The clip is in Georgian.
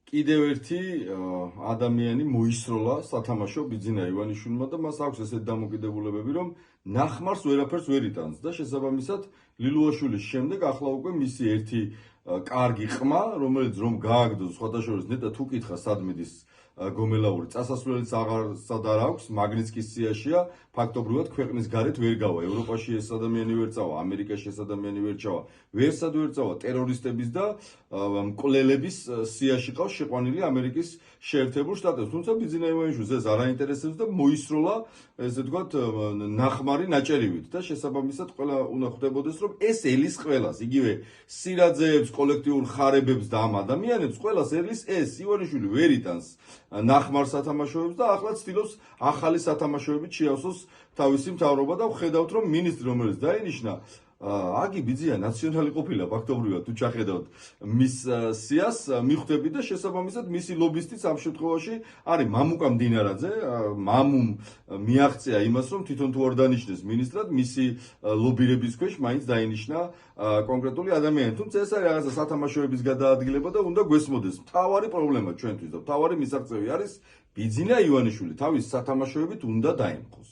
კიდევ ერთი ადამიანი მოისროლა სათამაშო ბიძინა ივანიშვილმა და მას აქვს ესეთი დამოკიდებულებები, რომ ნახმარს ვერაფერს ვერ იტანს და შესაბამისად ლილუაშვილის შემდეგ ახლა უკვე მისი ერთი კარგი ყმა, რომელიც რომ გააგდოს სხვადასხვა ნეტა თუ კითხა სად მიდის გომელაური წასასვლელიც აღარსად არ აქვს, მაგნიცკის სიაშია, ფაქტობრივად ქვეყნის გარეთ ვერ გავა, ევროპაში ეს ადამიანი ვერ წავა, ამერიკაში ეს ადამიანი ვერ ჩავა, ვერსად ვერ წავა, ტერორისტების და მკვლელების სიაში ყავს შეყვანილი ამერიკის შეერთებულ შტატებს. თუმცა ბიძინა ივანიშვილს ეს არ აინტერესებს და მოისროლა, ესე ვთქვათ, ნახმარი ნაჭერივით და შესაბამისად ყველა უნდა ხვდებოდეს, რომ ეს ელის ყველას, იგივე სირაძეებს, კოლექტიურ ხარებებს და ამ ადამიანებს ყველას ელის ეს ივანიშვილი ვერ იტანს ნახმარ სათამაშოებს და ახლა ცდილობს ახალი სათამაშოებით შეავსოს თავისი მთავრობა და ვხედავთ რომ მინისტრი რომელიც დაინიშნა აგი ბიძია ნაციონალი ყოფილა ფაქტობრივად თუ ჩახედავთ მის სიას მიხვდები და შესაბამისად მისი ლობისტიც ამ შემთხვევაში არის მამუკა მდინარაძე მამუმ მიაღწია იმას რომ თვითონ თუ არ დანიშნეს მინისტრად მისი ლობირების ქვეშ მაინც დაინიშნა კონკრეტული ადამიანი თუმცა ეს არის რაღაცა სათამაშოების გადაადგილება და უნდა გვესმოდეს მთავარი პრობლემა ჩვენთვის და მთავარი მისაღწევი არის ბიძინა ივანიშვილი თავის სათამაშოებით უნდა დაემხოს